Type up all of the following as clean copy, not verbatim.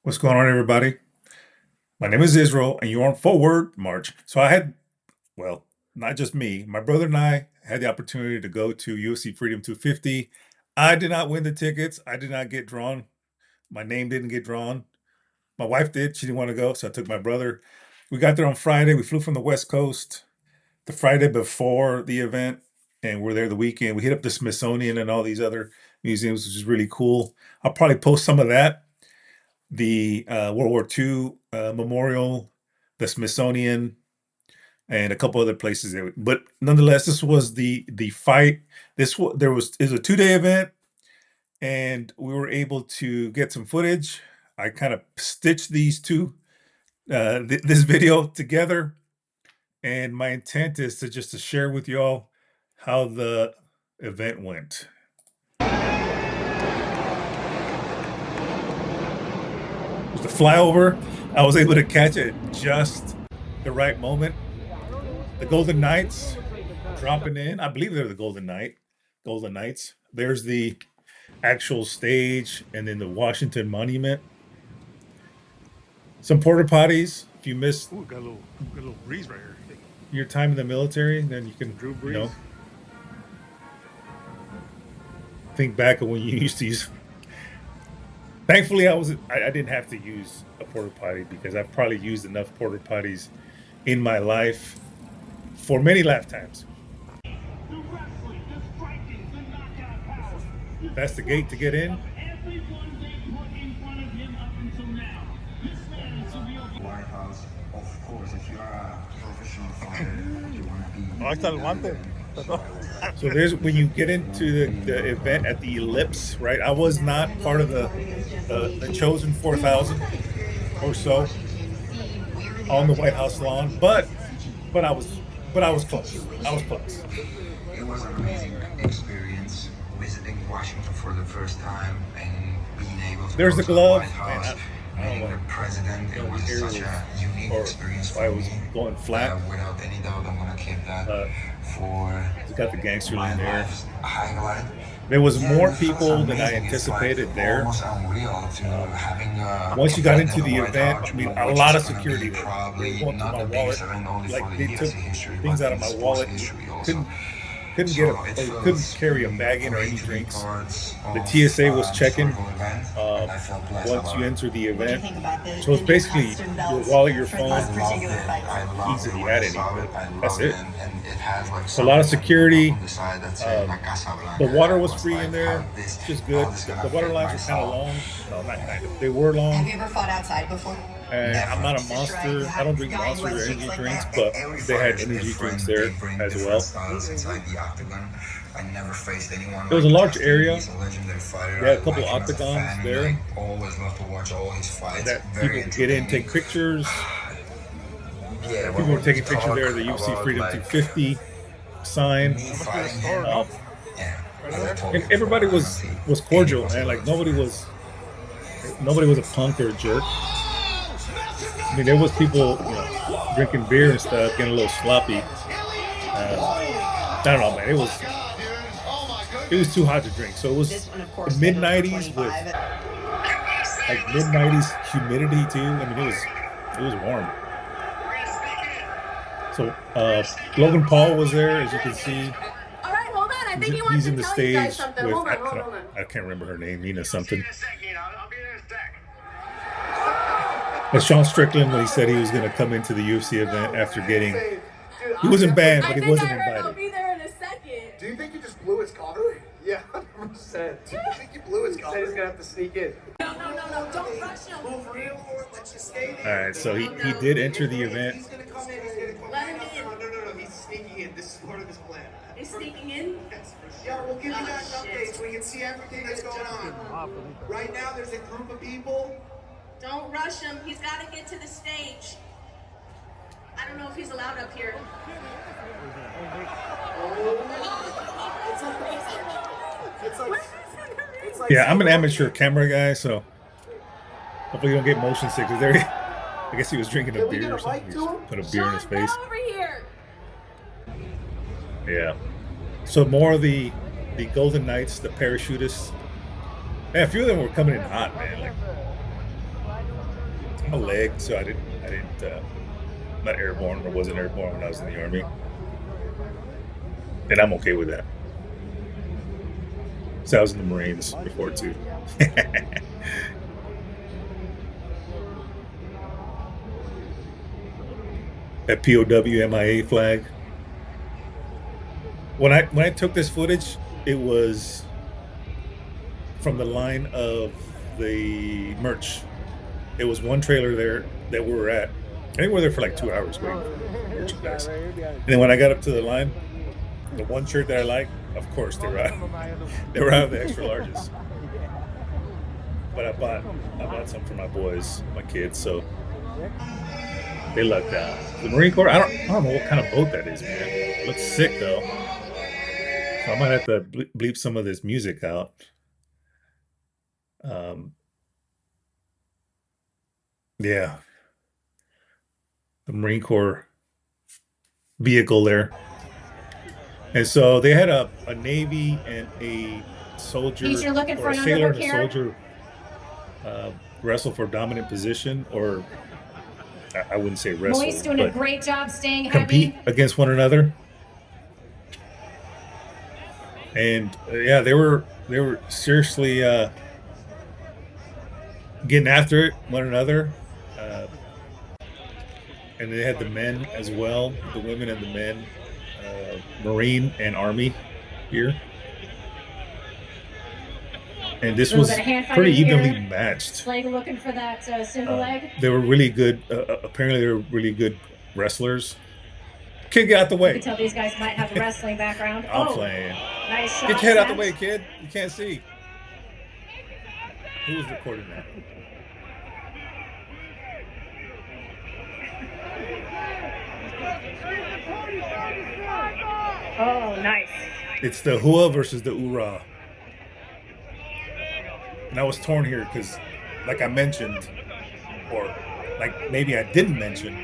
What's going on, everybody? My name is Israel, and you're on Forward March. Well, not just me, my brother and I had the opportunity to go to UFC Freedom 250. I did not win the tickets. I did not get drawn. My name didn't get drawn. My wife did. She didn't want to go, so I took my brother. We got there on Friday. We flew from the West Coast the Friday before the event, and we're there the weekend. We hit up the Smithsonian and all these other museums, which is really cool. I'll probably post some of that, the World War II Memorial, the Smithsonian, and a couple other places there. But nonetheless, this was the fight. There was is a 2-day event, and we were able to get some footage. I kind of stitched these two this video together, and my intent is to share with y'all how the event went. It was the flyover. I was able to catch it at just the right moment. The Golden Knights dropping in. I believe they're the Golden Knights. There's the actual stage, and then the Washington Monument. Some porta potties. If you missed Ooh, got a little breeze right here. your time in the military, then you can, Drew breeze. think back of when you used to use. Thankfully, I didn't have to use a porta potty because I've probably used enough porta potties in my life for many lifetimes. That's the gate to get in. White House, of course, if you are a professional fighter, you want to be. Oh, está el guante. So there's when you get into the event at the Ellipse, right? I was not part of the chosen 4,000 or so on the White House lawn, but I was close. I was close. It was an amazing experience visiting Washington for the first time and being able to There's go the to glove. the White Man, House, I don't meeting know. the president. It was Here such a unique or experience if for I was me. going flat. Without any doubt, I'm gonna keep that Uh, for it's got the gangster my in there. life's highlight. There was Yeah, more it feels people than I amazing. It's anticipated like there. almost unreal to having Once you a got event into in the White event, House, I mean, a which lot is of gonna security be there. They probably were going through not my the wallet. biggest event only Like for the they took UFC history, things but out in of my sports wallet. history You also. couldn't get So it or couldn't feels carry a bag in or great any to be drinks. part The of TSA was an checking historical event, and I felt blessed once you about it. enter the What do you event. think about So it's the new basically custom your belts wallet, your for phone. I these loved particular it. fights? I loved Easy it if you when had I any, saw but it. I that's loved it, it. and it has like So a lot of something up security. on the side that said La Um, Casa the Blanca. water I was was free in like, there, which is good. how this The gonna water fit lines were kind of myself? long. No, not kind of. They were Have long. you ever fought outside before? And I'm Never. not a Just to try, you monster. I have don't the drink guy who monsters has or shapes energy like drinks, that. but Every they had fighter is energy drinks different. They there bring as different well. styles inside the octagon. I never faced anyone It was like a large Justin. area. He's a legendary fighter. They had I a couple like of him as a octagons fan. there I always love to watch all his fights. that Very people could get in, entertaining. take pictures. Yeah, People were when you taking pictures talk there. The UFC about Freedom like 250 sign. me How much for the fighting store? him, Um, yeah, Right I would there? talk and him everybody for honestly was any cordial, man. Like possible fight. nobody was a punk or a jerk. I mean, there was people, drinking beer and stuff, getting a little sloppy. I don't know, man. It was too hot to drink. So it was This one, of the course, mid scheduled for 90s with 25. like mid 90s humidity too. I mean, it was warm. So Logan Paul was there, as you can see. All right, hold on. I think he wants He's to in the tell you guys stage something. with Hold on, hold on. I can't remember her name, Nina something. I'll be there in a sec. That's Sean Strickland when he said he was going to come into the UFC event after getting. He wasn't banned, I but he think wasn't I heard I'll invited. be there in a second. Do you think you just blew his cover? Yeah, 100%. Do you think you blew his cover? Said he's gonna have to sneak in. No, don't rush him. Move real or let's just stay All there. right, so he did enter the event. He's gonna come in, he's gonna come Let in. him in. No, he's sneaking in. This is part of his plan. He's sneaking in. Yes, for sure. Yeah, we'll give you guys Oh, shit. updates. We can see everything that's going on. Right now, there's a group of people. Don't rush him. He's got to get to the stage. I don't know if he's allowed up here. It's like Yeah, I'm an amateur camera guy, so hopefully you don't get motion sickness. There, I guess he was drinking a Can we beer get a or something. mic He to just him? put a beer in his Sean, face. get over here. Yeah. So more of the Golden Knights, the parachutists. Man, a few of them were coming in hot, man. Like I'm a leg, so I didn't not airborne or wasn't airborne when I was in the Army, and I'm okay with that. So I was in the Marines before too. That POW MIA flag. When I took this footage, it was from the line of the merch. It was one trailer there that we were at. I think we were there for like 2 hours waiting for merchandise. And then when I got up to the line, the one shirt that I liked, of course, they were out of the extra larges. But I bought some for my boys, my kids, so they lucked out. The Marine Corps, I don't know what kind of boat that is, man. It looks sick though. So I might have to bleep some of this music out. Yeah, the Marine Corps vehicle there. And so they had a Navy and a soldier You're looking or for a an sailor and underbook a here? soldier wrestle for dominant position, or I wouldn't say wrestle, Moist doing a but great job staying compete heavy. against one another. And yeah, they were seriously getting after it, one another. And they had the men as well, the women and the men, Marine and Army here. And this was pretty evenly matched. Leg looking for that single leg. They were really good. Apparently, they were really good wrestlers. Kid, get out the way. You can tell these guys might have a wrestling background. I'm playing. Nice shot. Get your head out the way, kid. You can't see. Who was recording that? Oh, nice. It's the hua versus the ura. And I was torn here because, like I mentioned, or like maybe I didn't mention,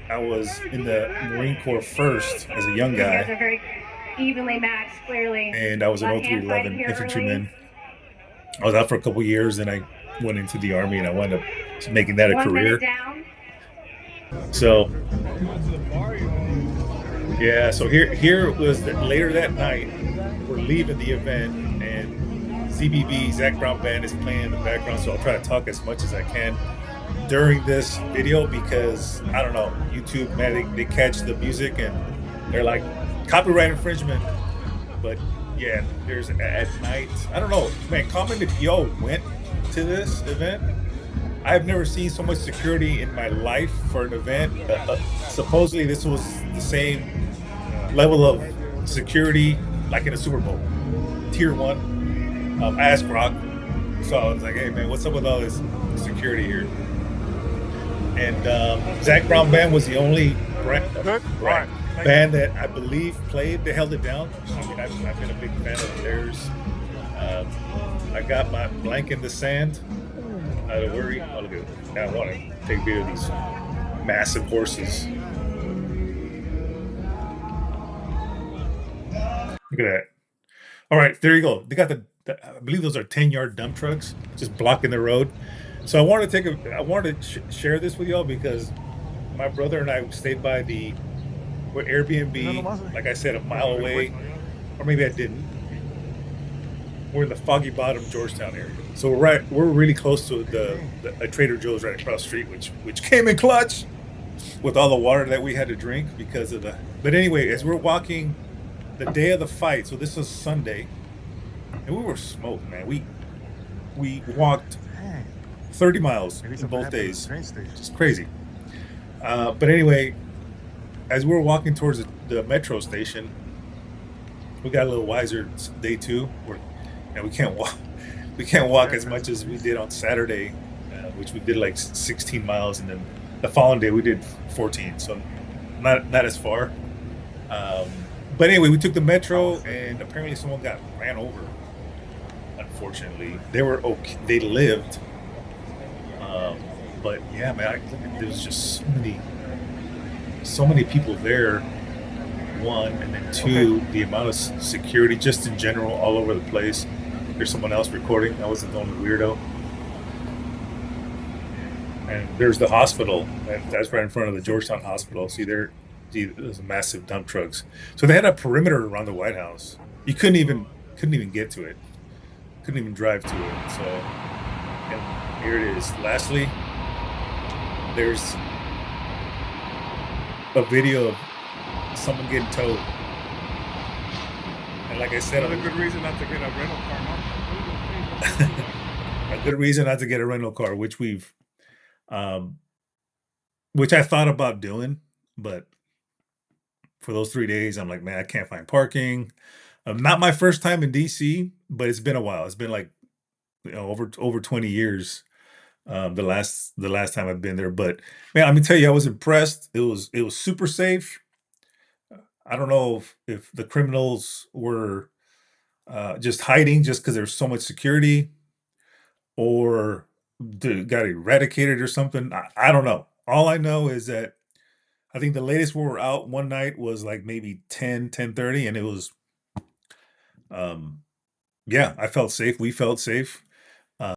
I was in the Marine Corps first as a young You guys guy, are very evenly matched, clearly. and I was an Left hand 0311 fighting here infantryman. I was out for a couple years, and I went into the Army, and I wound up making that a 1 career. minute down. So, yeah, so here was later that night, we're leaving the event, and ZBB, Zach Brown Band, is playing in the background, so I'll try to talk as much as I can during this video because, I don't know, YouTube, man, they catch the music, and they're like, copyright infringement. But, yeah, there's at night, I don't know, man, comment if y'all went to this event. I've never seen so much security in my life for an event. Supposedly, this was the same level of security like in a Super Bowl, Tier 1. I asked Rock, so I was like, hey, man, what's up with all this security here? And Zach Brown Band was the only band that I believe played. They held it down. I mean, I've been a big fan of theirs. I got my blank in the sand. Out of worry. Oh, look at it. Now I want to take a video of these massive horses. Look at that. All right, there you go. They got I believe those are 10-yard dump trucks just blocking the road. So I wanted to share this with y'all because my brother and I stayed by we're Airbnb, like I said, a mile away, or maybe I didn't. We're in the Foggy Bottom, Georgetown area. So we're really close to a Trader Joe's right across the street, which came in clutch with all the water that we had to drink because of the. But anyway, as we're walking, the day of the fight. So this was Sunday, and we were smoked, man. We walked 30 miles in both days. Just crazy. But anyway, as we were walking towards the metro station, we got a little wiser day two. And we can't walk. We can't walk as much as we did on Saturday, which we did like 16 miles, and then the following day we did 14. So not as far. But anyway, we took the metro, and apparently someone got ran over. Unfortunately, they were okay. They lived. But yeah, man, there was just so many people there. One, and then two, the amount of security just in general all over the place. There's someone else recording. I wasn't the only weirdo. and there's the hospital. That's right in front of the Georgetown Hospital. There's massive dump trucks. So they had a perimeter around the White House. You couldn't even get to it. Couldn't even drive to it. So, and here it is. Lastly, there's a video of someone getting towed. And like I said, Another good reason not to get a rental car, no? a good reason not to get a rental car, um, which I thought about doing, but for those 3 days, I'm like, man, I can't find parking. Not my first time in DC, but it's been a while. It's been like over 20 years. The last time I've been there, but man, let me tell you, I was impressed. It was super safe. I don't know if the criminals were just hiding just because there's so much security, or got eradicated or something. I don't know. All I know is that I think the latest we were out one night was like maybe 10:30, and it was, um, yeah, I felt safe. We felt safe.